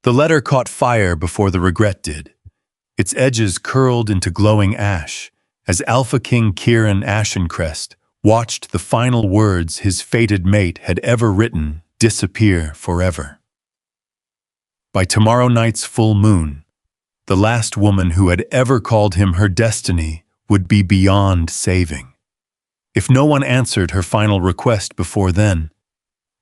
The letter caught fire before the regret did. Its edges curled into glowing ash as Alpha King Kieran Ashencrest watched the final words his fated mate had ever written disappear forever. By tomorrow night's full moon, the last woman who had ever called him her destiny would be beyond saving. If no one answered her final request before then,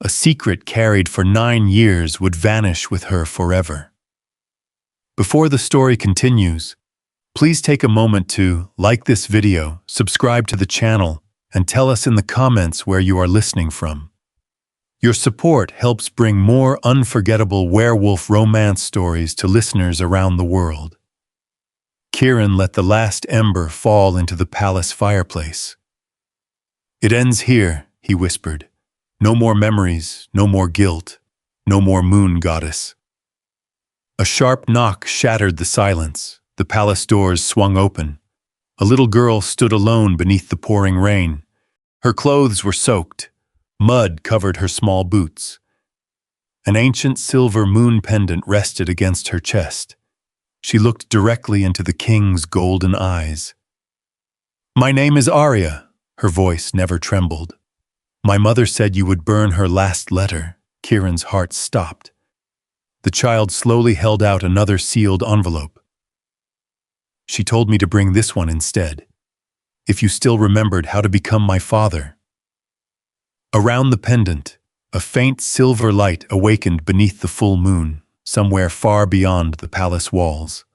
a secret carried for 9 years would vanish with her forever. Before the story continues, please take a moment to like this video, subscribe to the channel, and tell us in the comments where you are listening from. Your support helps bring more unforgettable werewolf romance stories to listeners around the world. Kieran let the last ember fall into the palace fireplace. "It ends here," he whispered. "No more memories, no more guilt, no more moon goddess." A sharp knock shattered the silence. The palace doors swung open. A little girl stood alone beneath the pouring rain. Her clothes were soaked. Mud covered her small boots. An ancient silver moon pendant rested against her chest. She looked directly into the king's golden eyes. "My name is Arya," her voice never trembled. "My mother said you would burn her last letter." Kieran's heart stopped. The child slowly held out another sealed envelope. "She told me to bring this one instead. If you still remembered how to become my father." Around the pendant, a faint silver light awakened beneath the full moon, somewhere far beyond the palace walls.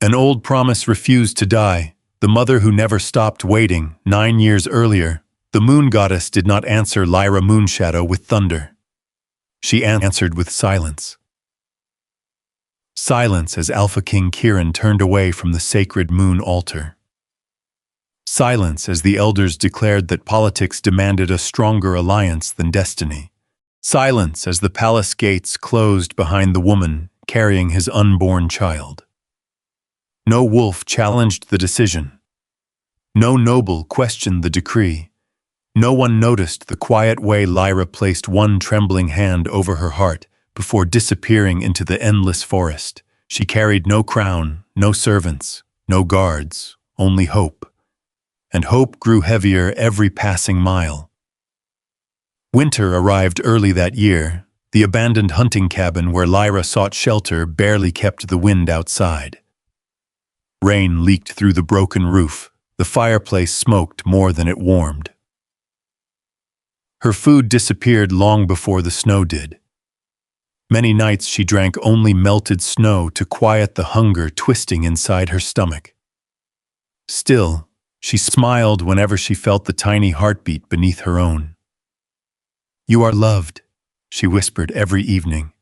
An old promise refused to die. The mother who never stopped waiting, 9 years earlier, the moon goddess did not answer Lyra Moonshadow with thunder. She answered with silence. Silence as Alpha King Kieran turned away from the sacred moon altar. Silence as the elders declared that politics demanded a stronger alliance than destiny. Silence as the palace gates closed behind the woman carrying his unborn child. No wolf challenged the decision. No noble questioned the decree. No one noticed the quiet way Lyra placed one trembling hand over her heart before disappearing into the endless forest. She carried no crown, no servants, no guards, only hope. And hope grew heavier every passing mile. Winter arrived early that year. The abandoned hunting cabin where Lyra sought shelter barely kept the wind outside. Rain leaked through the broken roof. The fireplace smoked more than it warmed. Her food disappeared long before the snow did. Many nights she drank only melted snow to quiet the hunger twisting inside her stomach. Still, she smiled whenever she felt the tiny heartbeat beneath her own. "You are loved," she whispered every evening.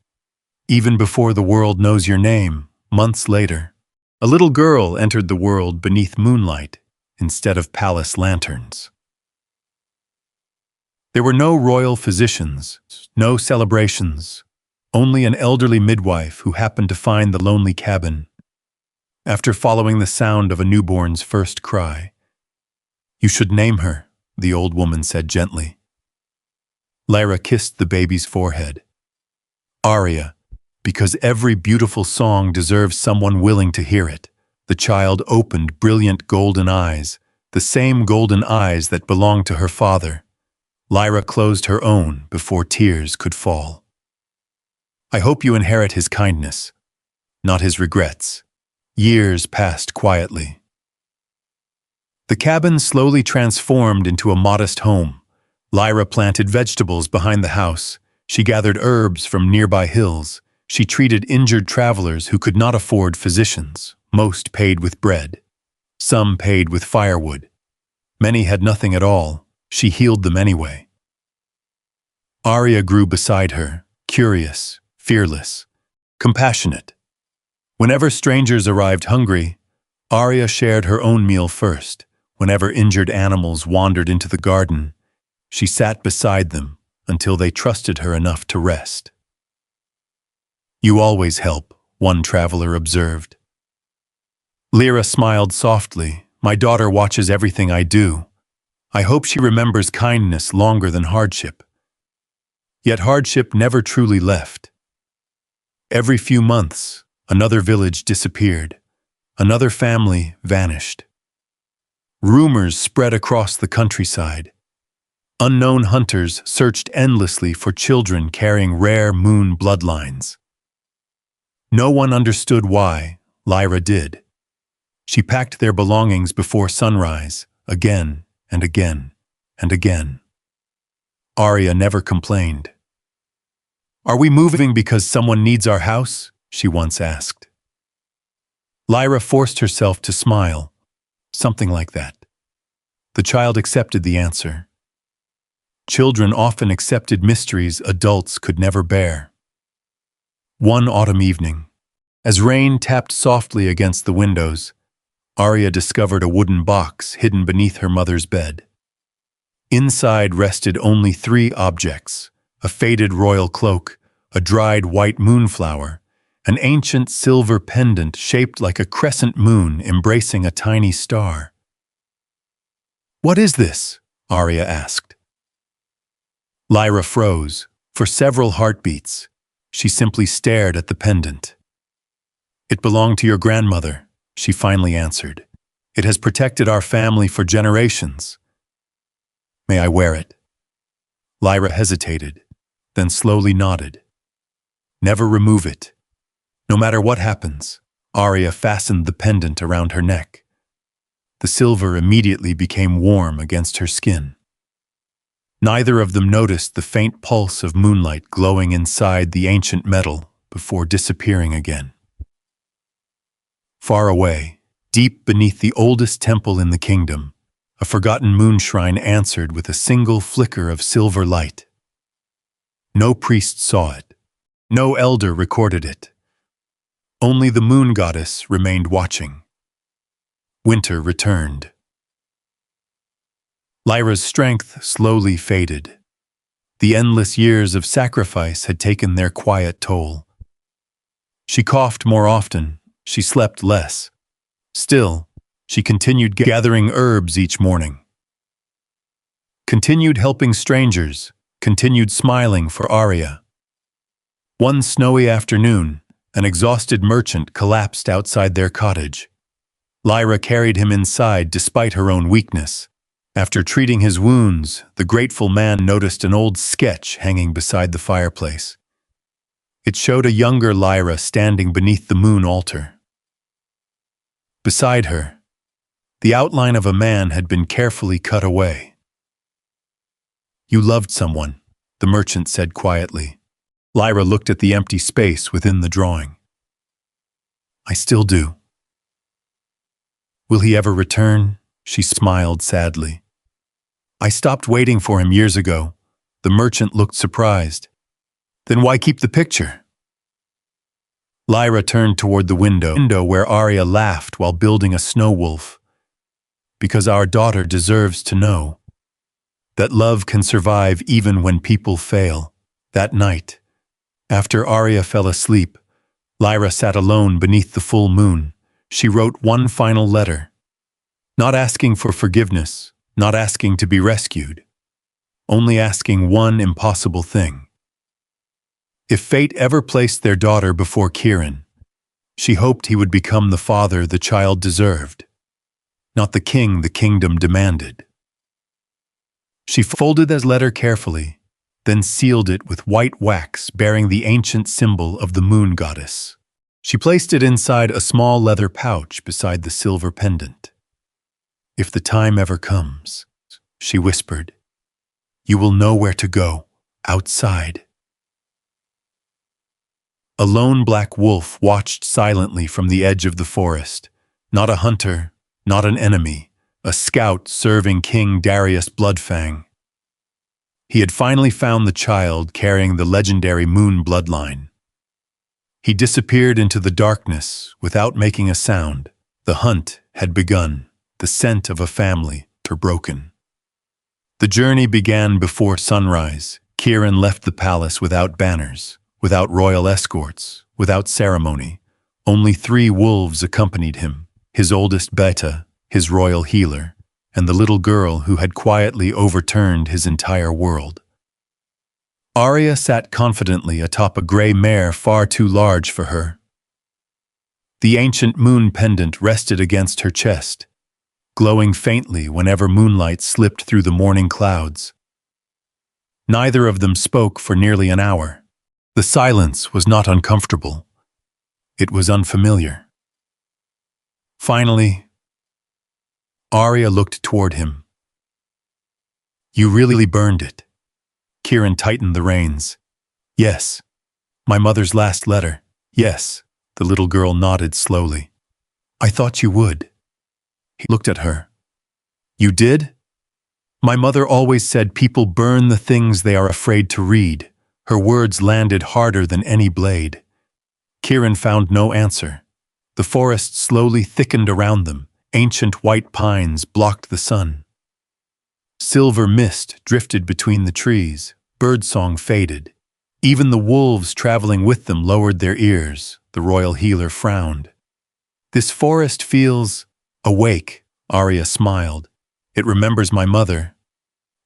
"Even before the world knows your name." Months later, a little girl entered the world beneath moonlight instead of palace lanterns. There were no royal physicians, no celebrations, only an elderly midwife who happened to find the lonely cabin. After following the sound of a newborn's first cry, "You should name her," the old woman said gently. Lyra kissed the baby's forehead. "Arya, because every beautiful song deserves someone willing to hear it." The child opened brilliant golden eyes, the same golden eyes that belonged to her father. Lyra closed her own before tears could fall. "I hope you inherit his kindness, not his regrets." Years passed quietly. The cabin slowly transformed into a modest home. Lyra planted vegetables behind the house. She gathered herbs from nearby hills. She treated injured travelers who could not afford physicians. Most paid with bread. Some paid with firewood. Many had nothing at all. She healed them anyway. Arya grew beside her, curious, fearless, compassionate. Whenever strangers arrived hungry, Arya shared her own meal first. Whenever injured animals wandered into the garden, she sat beside them until they trusted her enough to rest. "You always help," one traveler observed. Lyra smiled softly. "My daughter watches everything I do. I hope she remembers kindness longer than hardship." Yet hardship never truly left. Every few months, another village disappeared. Another family vanished. Rumors spread across the countryside. Unknown hunters searched endlessly for children carrying rare moon bloodlines. No one understood why. Lyra did. She packed their belongings before sunrise, again and again and again. Arya never complained. "Are we moving because someone needs our house?" she once asked. Lyra forced herself to smile. Something like that. The child accepted the answer. Children often accepted mysteries adults could never bear. One autumn evening, as rain tapped softly against the windows, Arya discovered a wooden box hidden beneath her mother's bed. Inside rested only three objects: a faded royal cloak, a dried white moonflower, an ancient silver pendant shaped like a crescent moon embracing a tiny star. "What is this?" Arya asked. Lyra froze. For several heartbeats, she simply stared at the pendant. "It belonged to your grandmother," she finally answered. "It has protected our family for generations." "May I wear it?" Lyra hesitated, then slowly nodded. "Never remove it. No matter what happens." Arya fastened the pendant around her neck. The silver immediately became warm against her skin. Neither of them noticed the faint pulse of moonlight glowing inside the ancient metal before disappearing again. Far away, deep beneath the oldest temple in the kingdom, a forgotten moon shrine answered with a single flicker of silver light. No priest saw it. No elder recorded it. Only the moon goddess remained watching. Winter returned. Lyra's strength slowly faded. The endless years of sacrifice had taken their quiet toll. She coughed more often, she slept less. Still, she continued gathering herbs each morning. Continued helping strangers, continued smiling for Arya. One snowy afternoon, an exhausted merchant collapsed outside their cottage. Lyra carried him inside despite her own weakness. After treating his wounds, the grateful man noticed an old sketch hanging beside the fireplace. It showed a younger Lyra standing beneath the moon altar. Beside her, the outline of a man had been carefully cut away. "You loved someone," the merchant said quietly. Lyra looked at the empty space within the drawing. "I still do." "Will he ever return?" She smiled sadly. "I stopped waiting for him years ago." The merchant looked surprised. "Then why keep the picture?" Lyra turned toward the window where Arya laughed while building a snow wolf. "Because our daughter deserves to know that love can survive even when people fail." That night, after Arya fell asleep, Lyra sat alone beneath the full moon. She wrote one final letter. Not asking for forgiveness, not asking to be rescued, only asking one impossible thing. If fate ever placed their daughter before Kieran, she hoped he would become the father the child deserved, not the king the kingdom demanded. She folded the letter carefully, then sealed it with white wax bearing the ancient symbol of the moon goddess. She placed it inside a small leather pouch beside the silver pendant. "If the time ever comes," she whispered, "you will know where to go, outside." A lone black wolf watched silently from the edge of the forest. Not a hunter, not an enemy, a scout serving King Darius Bloodfang. He had finally found the child carrying the legendary moon bloodline. He disappeared into the darkness without making a sound. The hunt had begun. The scent of a family were broken. The journey began before sunrise. Kieran left the palace without banners, without royal escorts, without ceremony. Only 3 wolves accompanied him, his oldest Beta, his royal healer, and the little girl who had quietly overturned his entire world. Arya sat confidently atop a gray mare far too large for her. The ancient moon pendant rested against her chest, glowing faintly whenever moonlight slipped through the morning clouds. Neither of them spoke for nearly an hour. The silence was not uncomfortable. It was unfamiliar. Finally, Arya looked toward him. "You really burned it." Kieran tightened the reins. "Yes. My mother's last letter." "Yes." The little girl nodded slowly. "I thought you would." He looked at her. "You did?" "My mother always said people burn the things they are afraid to read." Her words landed harder than any blade. Kieran found no answer. The forest slowly thickened around them. Ancient white pines blocked the sun. Silver mist drifted between the trees. Birdsong faded. Even the wolves traveling with them lowered their ears. The royal healer frowned. "This forest feels awake," Arya smiled. "It remembers my mother."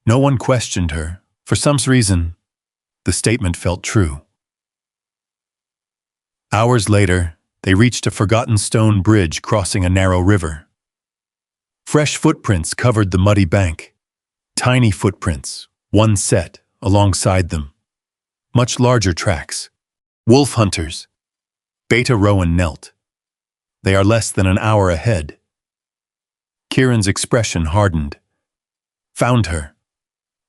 No one questioned her. For some reason, the statement felt true. Hours later, they reached a forgotten stone bridge crossing a narrow river. Fresh footprints covered the muddy bank. Tiny footprints, one set, alongside them. Much larger tracks. Wolf hunters. Beta Rowan knelt. "They are less than an hour ahead." Kieran's expression hardened. "Found her."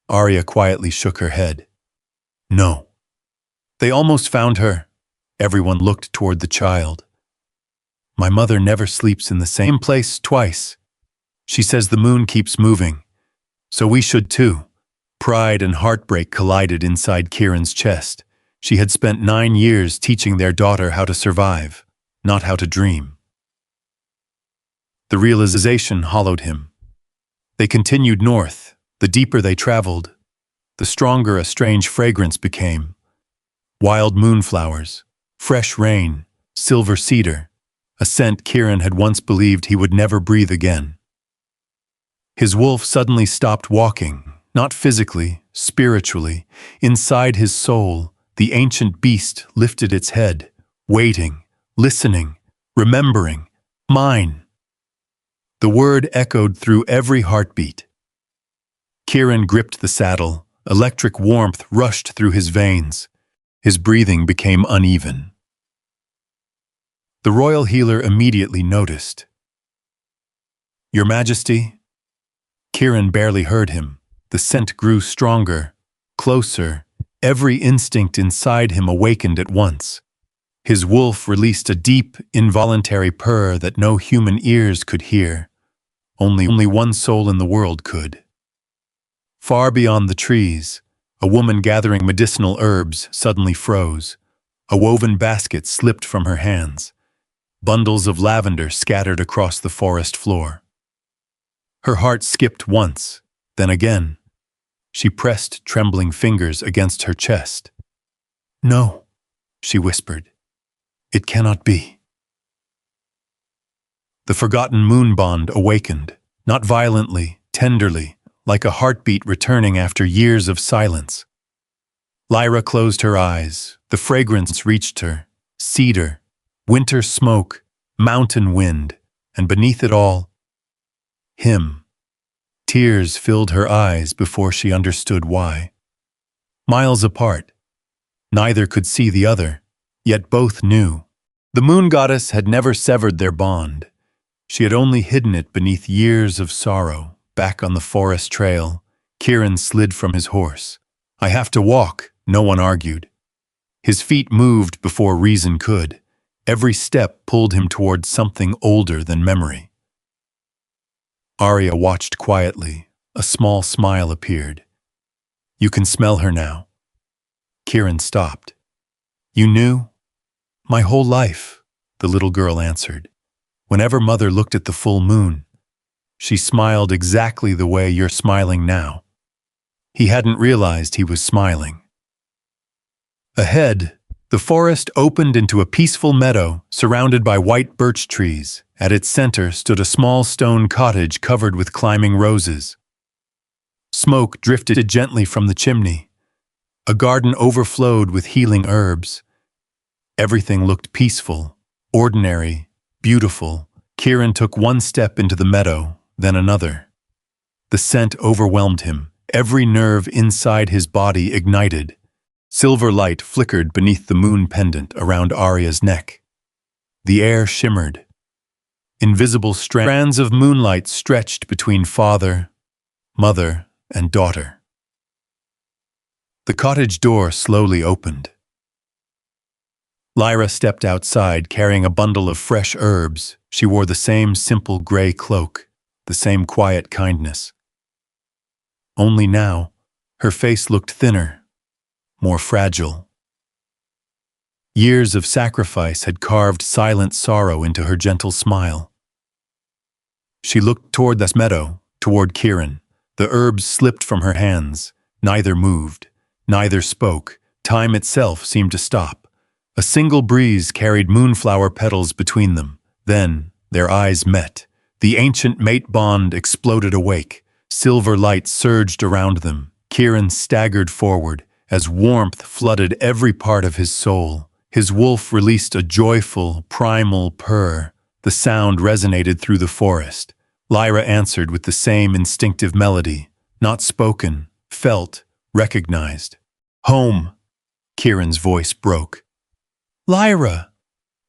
Arya quietly shook her head. "No." "They almost found her." Everyone looked toward the child. "My mother never sleeps in the same place twice. She says the moon keeps moving. So we should too." Pride and heartbreak collided inside Kieran's chest. She had spent 9 years teaching their daughter how to survive, not how to dream. The realization hollowed him. They continued north. The deeper they traveled, the stronger a strange fragrance became. Wild moonflowers, fresh rain, silver cedar, a scent Kieran had once believed he would never breathe again. His wolf suddenly stopped walking, not physically, spiritually. Inside his soul, the ancient beast lifted its head, waiting, listening, remembering. "Mine." The word echoed through every heartbeat. Kieran gripped the saddle. Electric warmth rushed through his veins. His breathing became uneven. The royal healer immediately noticed. "Your Majesty?" Kieran barely heard him. The scent grew stronger, closer. Every instinct inside him awakened at once. His wolf released a deep, involuntary purr that no human ears could hear. Only one soul in the world could. Far beyond the trees, a woman gathering medicinal herbs suddenly froze. A woven basket slipped from her hands. Bundles of lavender scattered across the forest floor. Her heart skipped once, then again. She pressed trembling fingers against her chest. "No," she whispered. "It cannot be." The forgotten moon bond awakened, not violently, tenderly, like a heartbeat returning after years of silence. Lyra closed her eyes. The fragrance reached her. Cedar, winter smoke, mountain wind, and beneath it all, him. Tears filled her eyes before she understood why. Miles apart, neither could see the other, yet both knew. The moon goddess had never severed their bond. She had only hidden it beneath years of sorrow. Back on the forest trail, Kieran slid from his horse. "I have to walk," no one argued. His feet moved before reason could. Every step pulled him toward something older than memory. Arya watched quietly. A small smile appeared. "You can smell her now." Kieran stopped. "You knew?" "My whole life," the little girl answered. "Whenever Mother looked at the full moon, she smiled exactly the way you're smiling now." He hadn't realized he was smiling. Ahead, the forest opened into a peaceful meadow surrounded by white birch trees. At its center stood a small stone cottage covered with climbing roses. Smoke drifted gently from the chimney. A garden overflowed with healing herbs. Everything looked peaceful, ordinary, beautiful. Kieran took one step into the meadow, then another. The scent overwhelmed him. Every nerve inside his body ignited. Silver light flickered beneath the moon pendant around Arya's neck. The air shimmered. Invisible strands of moonlight stretched between father, mother, and daughter. The cottage door slowly opened. Lyra stepped outside carrying a bundle of fresh herbs. She wore the same simple gray cloak, the same quiet kindness. Only now, her face looked thinner, more fragile. Years of sacrifice had carved silent sorrow into her gentle smile. She looked toward this meadow, toward Kieran. The herbs slipped from her hands. Neither moved, neither spoke. Time itself seemed to stop. A single breeze carried moonflower petals between them. Then, their eyes met. The ancient mate bond exploded awake. Silver light surged around them. Kieran staggered forward as warmth flooded every part of his soul. His wolf released a joyful, primal purr. The sound resonated through the forest. Lyra answered with the same instinctive melody, not spoken, felt, recognized. "Home!" Kieran's voice broke. "Lyra!"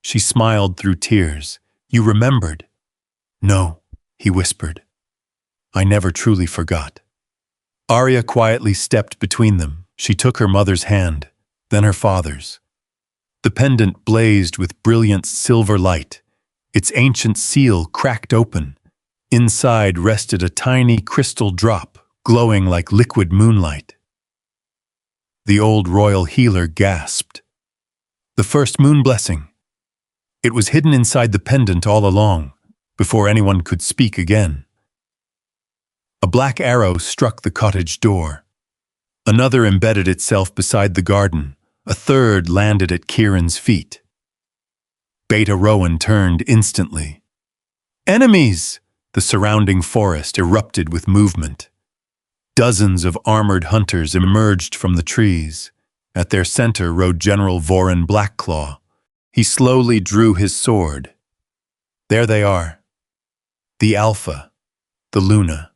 She smiled through tears. "You remembered." "No," he whispered. "I never truly forgot." Arya quietly stepped between them. She took her mother's hand, then her father's. The pendant blazed with brilliant silver light. Its ancient seal cracked open. Inside rested a tiny crystal drop, glowing like liquid moonlight. The old royal healer gasped. The first moon blessing. It was hidden inside the pendant all along, before anyone could speak again. A black arrow struck the cottage door. Another embedded itself beside the garden. A third landed at Kieran's feet. Beta Rowan turned instantly. "Enemies!" The surrounding forest erupted with movement. Dozens of armored hunters emerged from the trees. At their center rode General Voran Blackclaw. He slowly drew his sword. There they are. The Alpha, the Luna,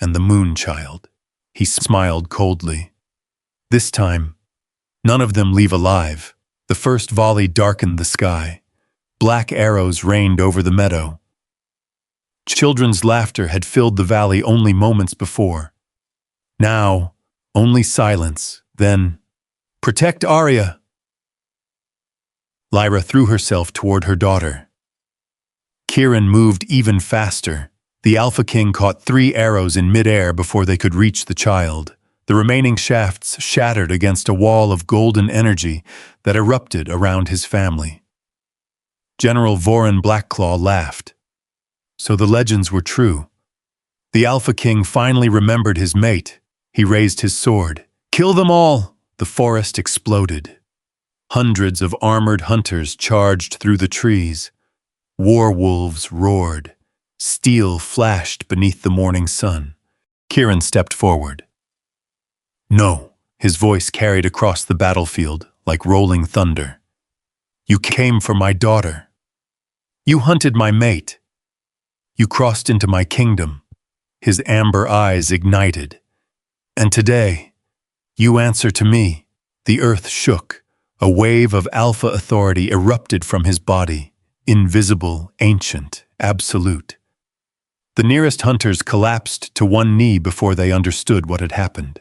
and the Moonchild. He smiled coldly. This time, none of them leave alive. The first volley darkened the sky. Black arrows rained over the meadow. Children's laughter had filled the valley only moments before. Now, only silence. Then, "Protect Arya!" Lyra threw herself toward her daughter. Kieran moved even faster. The Alpha King caught 3 arrows in midair before they could reach the child. The remaining shafts shattered against a wall of golden energy that erupted around his family. General Voran Blackclaw laughed. So the legends were true. The Alpha King finally remembered his mate. He raised his sword. "Kill them all!" The forest exploded. Hundreds of armored hunters charged through the trees. War wolves roared. Steel flashed beneath the morning sun. Kieran stepped forward. "No," his voice carried across the battlefield like rolling thunder. "You came for my daughter. You hunted my mate. You crossed into my kingdom." His amber eyes ignited. "And today, you answer to me." The earth shook. A wave of alpha authority erupted from his body, invisible, ancient, absolute. The nearest hunters collapsed to one knee before they understood what had happened.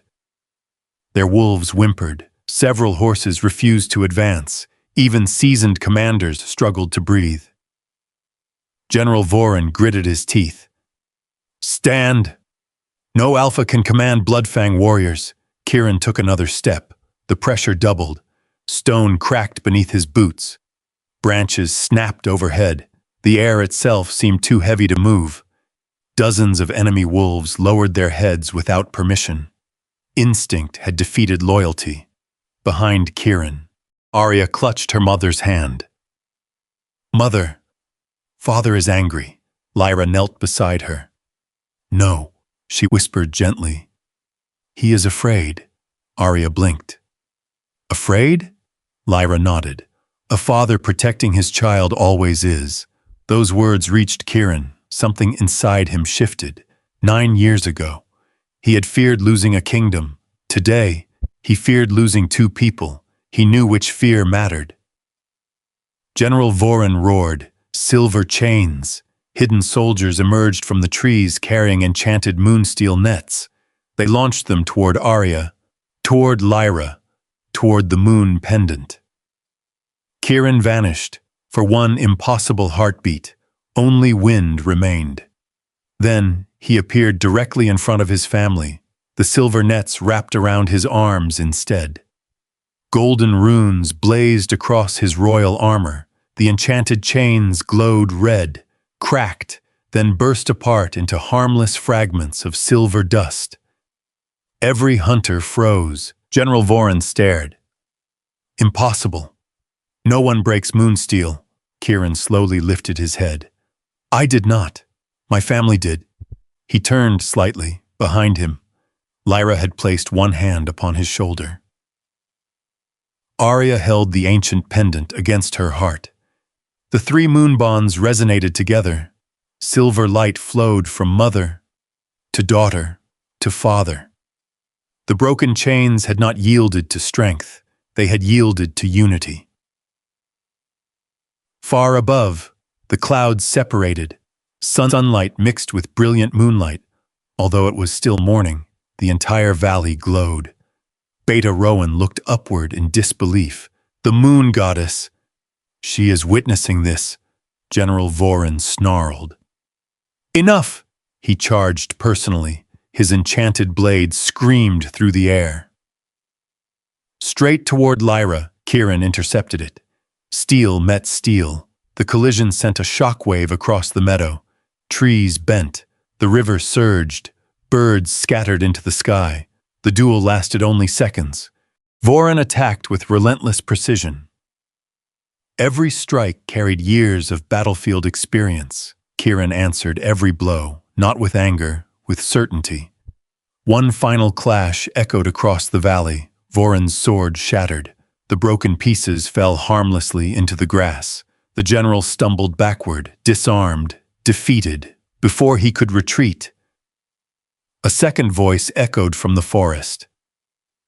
Their wolves whimpered. Several horses refused to advance. Even seasoned commanders struggled to breathe. General Voran gritted his teeth. "Stand! No Alpha can command Bloodfang warriors." Kieran took another step. The pressure doubled. Stone cracked beneath his boots. Branches snapped overhead. The air itself seemed too heavy to move. Dozens of enemy wolves lowered their heads without permission. Instinct had defeated loyalty. Behind Kieran, Arya clutched her mother's hand. "Mother, father is angry." Lyra knelt beside her. "No," she whispered gently. "He is afraid. Arya blinked. Afraid? Lyra nodded. A father protecting his child always is. Those words reached Kieran. Something inside him shifted. 9 years ago, he had feared losing a kingdom. Today, he feared losing 2 people. He knew which fear mattered. General Voran roared, "Silver chains!" Hidden soldiers emerged from the trees carrying enchanted moonsteel nets. They launched them toward Arya, toward Lyra, toward the Moon Pendant. Kieran vanished. For one impossible heartbeat, only wind remained. Then he appeared directly in front of his family, the silver nets wrapped around his arms instead. Golden runes blazed across his royal armor. The enchanted chains glowed red, cracked, then burst apart into harmless fragments of silver dust. Every hunter froze. General Voran stared. Impossible. No one breaks moonsteel. Kieran slowly lifted his head. I did not. My family did. He turned slightly. Behind him, Lyra had placed one hand upon his shoulder. Arya held the ancient pendant against her heart. The 3 moon bonds resonated together. Silver light flowed from mother to daughter to father. The broken chains had not yielded to strength. They had yielded to unity. Far above, the clouds separated. Sunlight mixed with brilliant moonlight. Although it was still morning, the entire valley glowed. Beta Rowan looked upward in disbelief. The moon goddess. She is witnessing this, General Voran snarled. Enough! He charged personally. His enchanted blade screamed through the air. Straight toward Lyra, Kieran intercepted it. Steel met steel. The collision sent a shockwave across the meadow. Trees bent. The river surged. Birds scattered into the sky. The duel lasted only seconds. Voran attacked with relentless precision. Every strike carried years of battlefield experience. Kieran answered every blow, not with anger, with certainty. One final clash echoed across the valley. Voran's sword shattered. The broken pieces fell harmlessly into the grass. The general stumbled backward, disarmed, defeated, before he could retreat. A second voice echoed from the forest.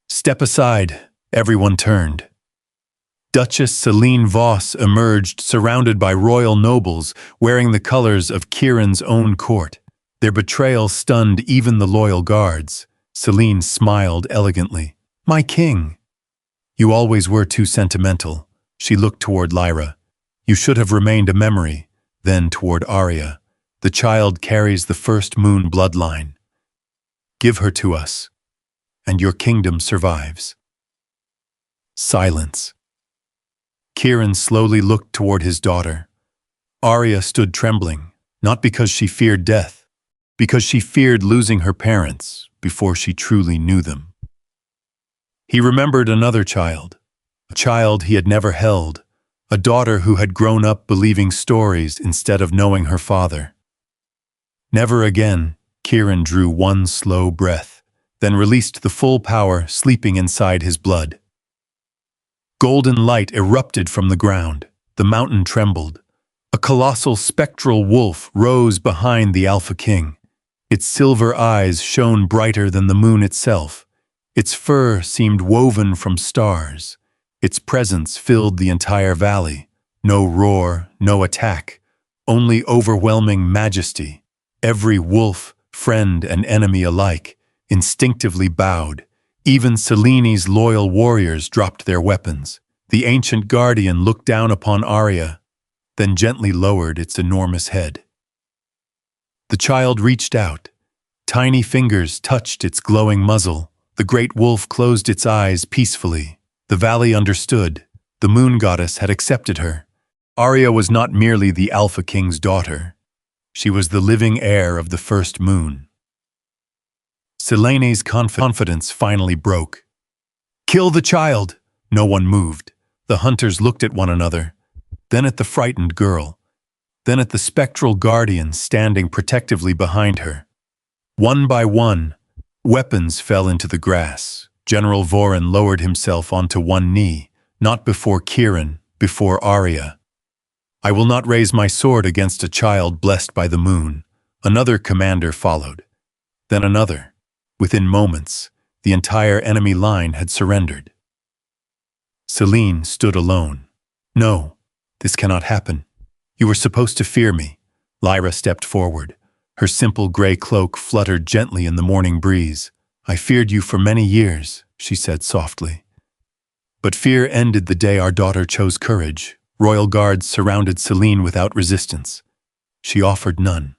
Step aside. Everyone turned. Duchess Selene Voss emerged surrounded by royal nobles wearing the colors of Kieran's own court. Their betrayal stunned even the loyal guards. Selene smiled elegantly. My king. You always were too sentimental. She looked toward Lyra. You should have remained a memory. Then toward Arya. The child carries the first moon bloodline. Give her to us, and your kingdom survives. Silence. Kieran slowly looked toward his daughter. Arya stood trembling, not because she feared death, because she feared losing her parents before she truly knew them. He remembered another child, a child he had never held, a daughter who had grown up believing stories instead of knowing her father. Never again. Kieran drew one slow breath, then released the full power sleeping inside his blood. Golden light erupted from the ground. The mountain trembled. A colossal spectral wolf rose behind the Alpha King. Its silver eyes shone brighter than the moon itself. Its fur seemed woven from stars. Its presence filled the entire valley. No roar, no attack, only overwhelming majesty. Every wolf, friend and enemy alike, instinctively bowed. Even Selene's loyal warriors dropped their weapons. The ancient guardian looked down upon Arya, then gently lowered its enormous head. The child reached out. Tiny fingers touched its glowing muzzle. The great wolf closed its eyes peacefully. The valley understood. The moon goddess had accepted her. Arya was not merely the Alpha King's daughter. She was the living heir of the first moon. Selene's confidence finally broke. Kill the child! No one moved. The hunters looked at one another, then at the frightened girl, then at the spectral guardian standing protectively behind her. One by one, weapons fell into the grass. General Voron lowered himself onto one knee, not before Kieran, before Arya. I will not raise my sword against a child blessed by the moon. Another commander followed. Then another. Within moments, the entire enemy line had surrendered. Selene stood alone. No, this cannot happen. You were supposed to fear me. Lyra stepped forward. Her simple gray cloak fluttered gently in the morning breeze. I feared you for many years, she said softly. But fear ended the day our daughter chose courage. Royal guards surrounded Selene without resistance. She offered none.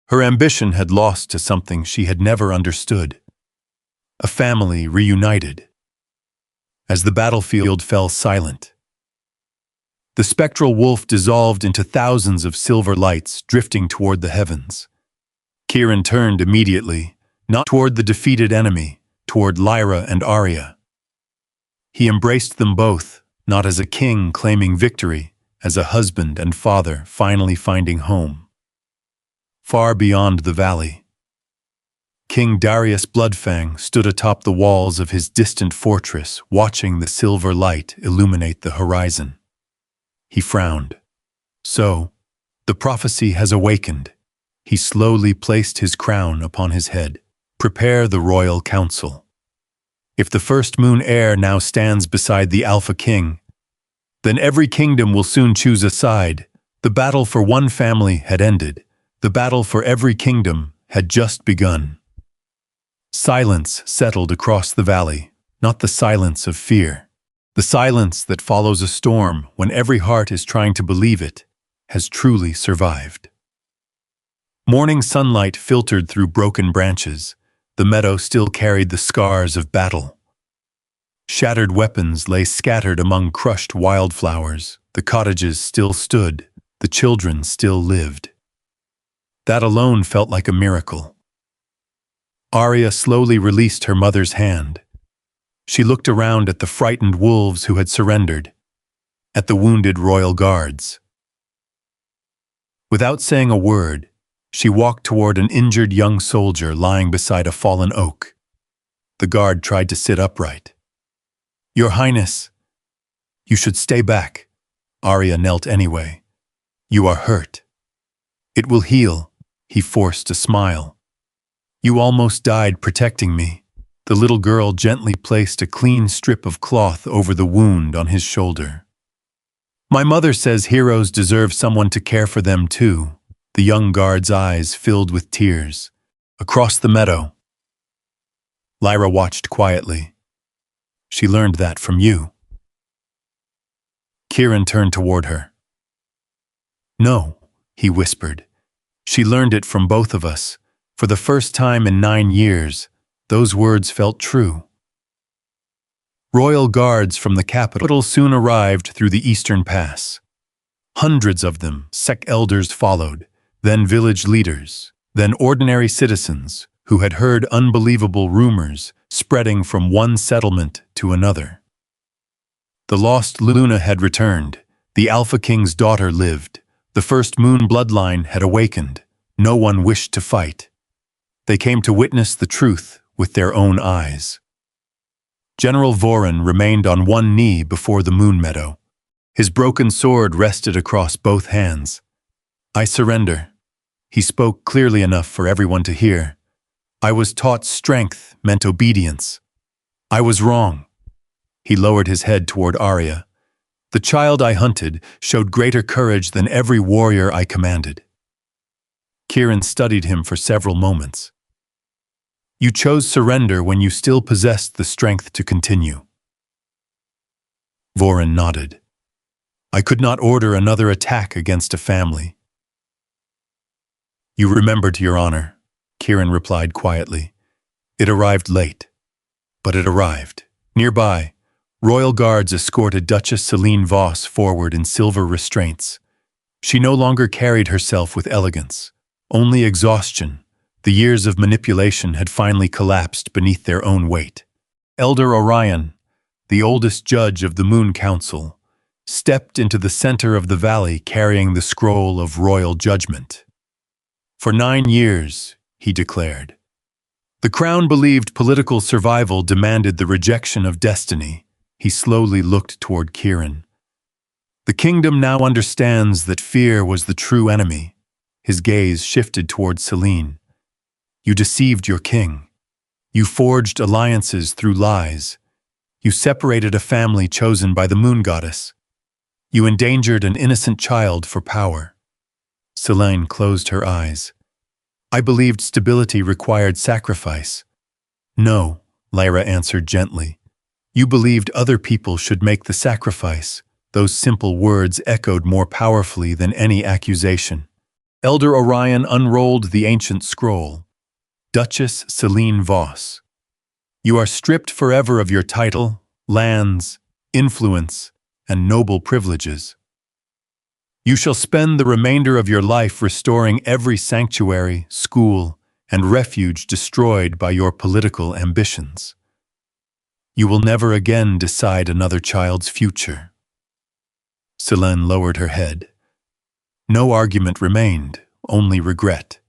Her ambition had lost to something she had never understood. A family reunited. As the battlefield fell silent, the spectral wolf dissolved into thousands of silver lights drifting toward the heavens. Kieran turned immediately, not toward the defeated enemy, toward Lyra and Arya. He embraced them both, not as a king claiming victory, as a husband and father finally finding home. Far beyond the valley, King Darius Bloodfang stood atop the walls of his distant fortress, watching the silver light illuminate the horizon. He frowned. So, the prophecy has awakened. He slowly placed his crown upon his head. Prepare the royal council. If the first moon heir now stands beside the Alpha King, then every kingdom will soon choose a side. The battle for one family had ended. The battle for every kingdom had just begun. Silence settled across the valley, not the silence of fear. The silence that follows a storm when every heart is trying to believe it has truly survived. Morning sunlight filtered through broken branches. The meadow still carried the scars of battle. Shattered weapons lay scattered among crushed wildflowers. The cottages still stood. The children still lived. That alone felt like a miracle. Arya slowly released her mother's hand. She looked around at the frightened wolves who had surrendered, at the wounded royal guards. Without saying a word, she walked toward an injured young soldier lying beside a fallen oak. The guard tried to sit upright. Your Highness, you should stay back. Arya knelt anyway. You are hurt. It will heal. He forced a smile. You almost died protecting me. The little girl gently placed a clean strip of cloth over the wound on his shoulder. My mother says heroes deserve someone to care for them too. The young guard's eyes filled with tears. Across the meadow, Lyra watched quietly. She learned that from you. Kieran turned toward her. No, he whispered. She learned it from both of us. For the first time in 9 years, those words felt true. Royal guards from the capital soon arrived through the eastern pass. Hundreds of them, sect elders followed, then village leaders, then ordinary citizens who had heard unbelievable rumors spreading from one settlement to another. The lost Luna had returned. The Alpha King's daughter lived. The first moon bloodline had awakened. No one wished to fight. They came to witness the truth with their own eyes. General Voron remained on one knee before the moon meadow. His broken sword rested across both hands. I surrender. He spoke clearly enough for everyone to hear. I was taught strength meant obedience. I was wrong. He lowered his head toward Arya. The child I hunted showed greater courage than every warrior I commanded. Kieran studied him for several moments. You chose surrender when you still possessed the strength to continue. Voron nodded. I could not order another attack against a family. You remembered your honor, Kieran replied quietly. It arrived late, but it arrived. Nearby, royal guards escorted Duchess Selene Voss forward in silver restraints. She no longer carried herself with elegance, only exhaustion. The years of manipulation had finally collapsed beneath their own weight. Elder Orion, the oldest judge of the Moon Council, stepped into the center of the valley carrying the scroll of royal judgment. For 9 years, he declared, The crown believed political survival demanded the rejection of destiny. He slowly looked toward Kieran. The kingdom now understands that fear was the true enemy. His gaze shifted toward Selene. You deceived your king. You forged alliances through lies. You separated a family chosen by the moon goddess. You endangered an innocent child for power. Selene closed her eyes. I believed stability required sacrifice. No, Lyra answered gently. You believed other people should make the sacrifice. Those simple words echoed more powerfully than any accusation. Elder Orion unrolled the ancient scroll. Duchess Selene Voss. You are stripped forever of your title, lands, influence, and noble privileges. You shall spend the remainder of your life restoring every sanctuary, school, and refuge destroyed by your political ambitions. You will never again decide another child's future. Selene lowered her head. No argument remained, only regret.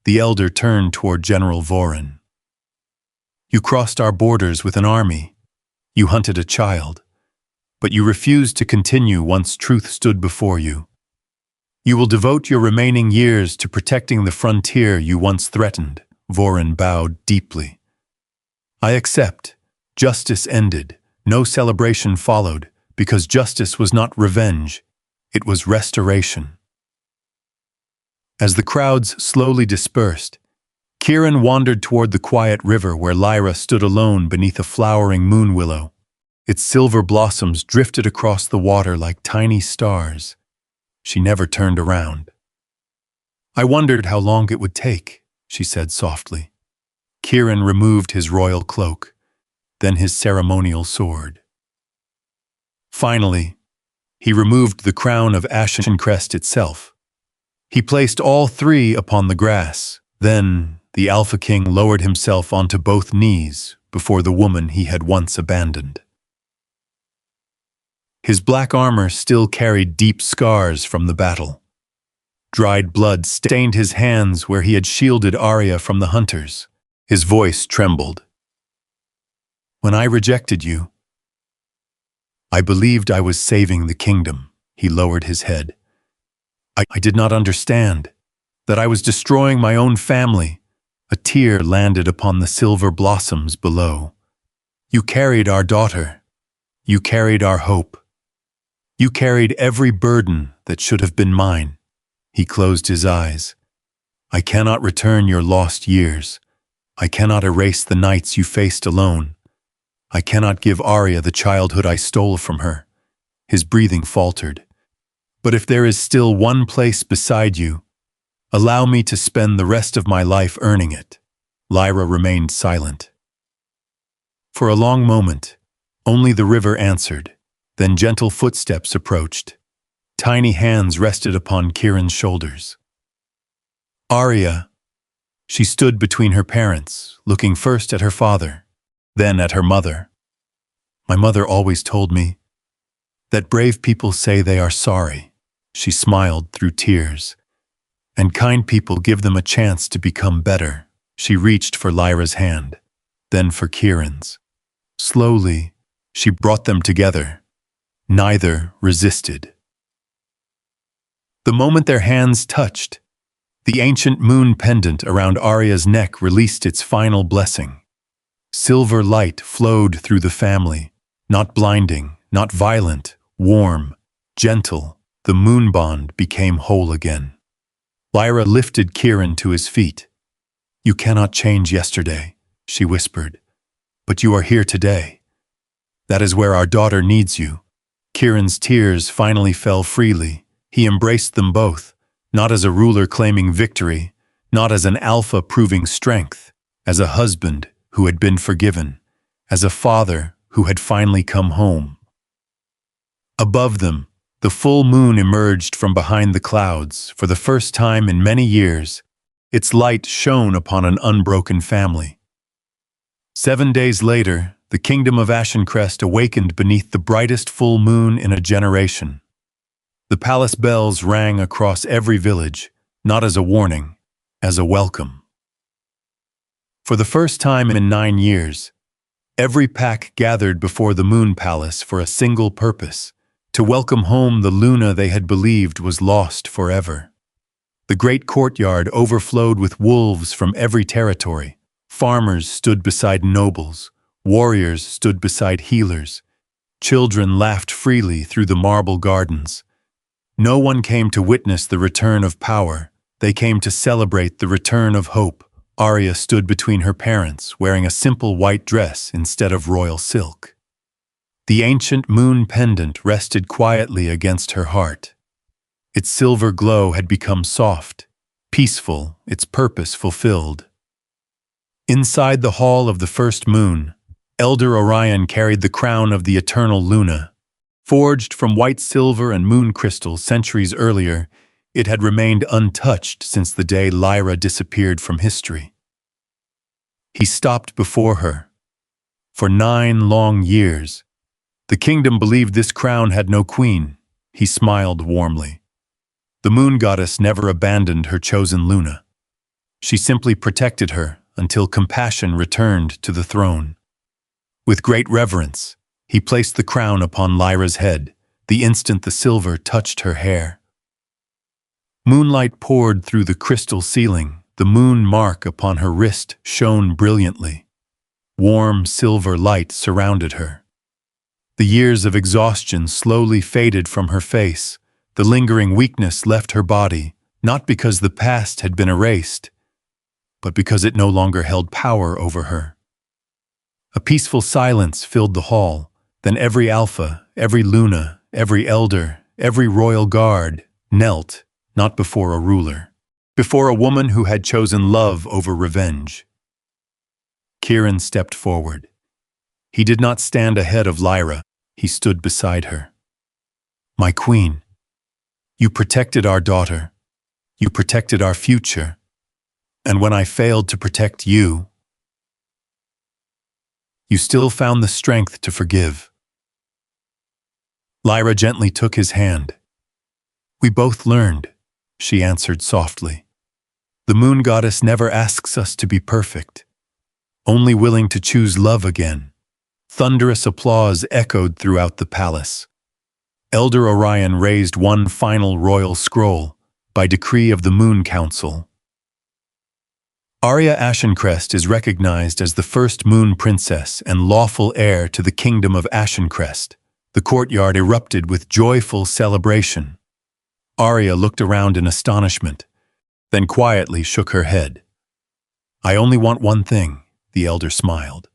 The elder turned toward General Vorin. You crossed our borders with an army. You hunted a child. But you refused to continue once truth stood before you. You will devote your remaining years to protecting the frontier you once threatened. Vorin bowed deeply. I accept. Justice ended. No celebration followed, because justice was not revenge. It was restoration. As the crowds slowly dispersed, Kieran wandered toward the quiet river where Lyra stood alone beneath a flowering moon willow. Its silver blossoms drifted across the water like tiny stars. She never turned around. I wondered how long it would take, she said softly. Kieran removed his royal cloak, then his ceremonial sword. Finally, he removed the crown of ashen crest itself. He placed all three upon the grass. Then the Alpha King lowered himself onto both knees before the woman he had once abandoned. His black armor still carried deep scars from the battle. Dried blood stained his hands where he had shielded Arya from the hunters. His voice trembled. When I rejected you, I believed I was saving the kingdom. He lowered his head. I did not understand that I was destroying my own family. A tear landed upon the silver blossoms below. You carried our daughter. You carried our hope. You carried every burden that should have been mine. He closed his eyes. I cannot return your lost years. I cannot erase the nights you faced alone. I cannot give Arya the childhood I stole from her. His breathing faltered. But if there is still one place beside you, allow me to spend the rest of my life earning it. Lyra remained silent. For a long moment, only the river answered. Then gentle footsteps approached. Tiny hands rested upon Kieran's shoulders. Arya. She stood between her parents, looking first at her father, then at her mother. My mother always told me that brave people say they are sorry. She smiled through tears. And kind people give them a chance to become better. She reached for Lyra's hand, then for Kieran's. Slowly, she brought them together. Neither resisted. The moment their hands touched, the ancient moon pendant around Arya's neck released its final blessing. Silver light flowed through the family, not blinding, not violent, warm, gentle. The moon bond became whole again. Lyra lifted Kieran to his feet. You cannot change yesterday, she whispered, but you are here today. That is where our daughter needs you. Kieran's tears finally fell freely. He embraced them both, not as a ruler claiming victory, not as an alpha proving strength, as a husband who had been forgiven, as a father who had finally come home. Above them, the full moon emerged from behind the clouds for the first time in many years. Its light shone upon an unbroken family. 7 days later, the kingdom of Ashencrest awakened beneath the brightest full moon in a generation. The palace bells rang across every village, not as a warning, as a welcome. For the first time in 9 years, every pack gathered before the Moon Palace for a single purpose: to welcome home the Luna they had believed was lost forever. The great courtyard overflowed with wolves from every territory. Farmers stood beside nobles, warriors stood beside healers, children laughed freely through the marble gardens. No one came to witness the return of power. They came to celebrate the return of hope. Arya stood between her parents, wearing a simple white dress instead of royal silk. The ancient Moon Pendant rested quietly against her heart. Its silver glow had become soft, peaceful, its purpose fulfilled. Inside the hall of the first moon, Elder Orion carried the crown of the eternal Luna. Forged from white silver and moon crystal centuries earlier, it had remained untouched since the day Lyra disappeared from history. He stopped before her. For 9 long years, the kingdom believed this crown had no queen. He smiled warmly. The moon goddess never abandoned her chosen Luna. She simply protected her until compassion returned to the throne. With great reverence, he placed the crown upon Lyra's head, the instant the silver touched her hair. Moonlight poured through the crystal ceiling. The moon mark upon her wrist shone brilliantly. Warm silver light surrounded her. The years of exhaustion slowly faded from her face. The lingering weakness left her body, not because the past had been erased, but because it no longer held power over her. A peaceful silence filled the hall. Then every alpha, every Luna, every elder, every royal guard knelt, not before a ruler, before a woman who had chosen love over revenge. Kieran stepped forward. He did not stand ahead of Lyra. He stood beside her. "My queen, you protected our daughter. You protected our future. And when I failed to protect you, you still found the strength to forgive." Lyra gently took his hand. "We both learned," she answered softly. "The moon goddess never asks us to be perfect, only willing to choose love again." Thunderous applause echoed throughout the palace. Elder Orion raised one final royal scroll, by decree of the Moon Council. Arya Ashencrest is recognized as the first Moon Princess and lawful heir to the Kingdom of Ashencrest. The courtyard erupted with joyful celebration. Arya looked around in astonishment, then quietly shook her head. "I only want one thing," the elder smiled.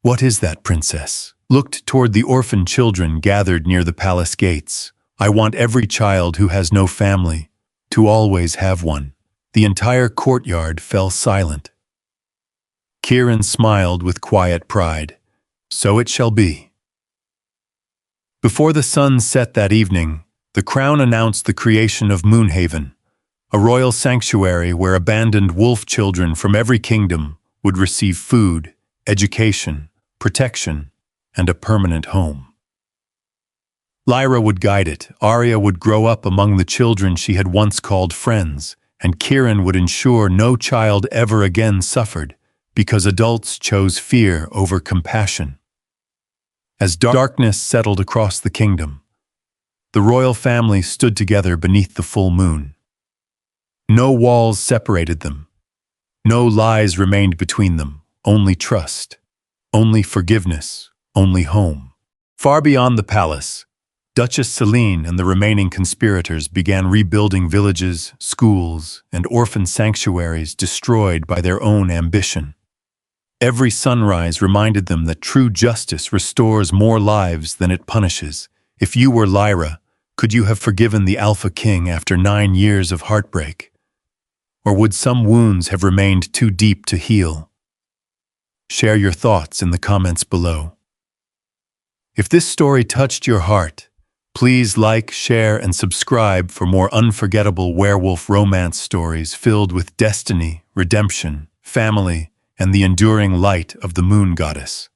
"What is that, princess?" Looked toward the orphan children gathered near the palace gates. "I want every child who has no family to always have one." The entire courtyard fell silent. Kieran smiled with quiet pride. "So it shall be." Before the sun set that evening, the crown announced the creation of Moonhaven, a royal sanctuary where abandoned wolf children from every kingdom would receive food, education, protection, and a permanent home. Lyra would guide it. Arya would grow up among the children she had once called friends, and Kieran would ensure no child ever again suffered because adults chose fear over compassion. As darkness settled across the kingdom, the royal family stood together beneath the full moon. No walls separated them. No lies remained between them. Only trust. Only forgiveness. Only home. Far beyond the palace, Duchess Selene and the remaining conspirators began rebuilding villages, schools, and orphan sanctuaries destroyed by their own ambition. Every sunrise reminded them that true justice restores more lives than it punishes. If you were Lyra, could you have forgiven the Alpha King after 9 years of heartbreak? Or would some wounds have remained too deep to heal? Share your thoughts in the comments below. If this story touched your heart, please like, share, and subscribe for more unforgettable werewolf romance stories filled with destiny, redemption, family, and the enduring light of the moon goddess.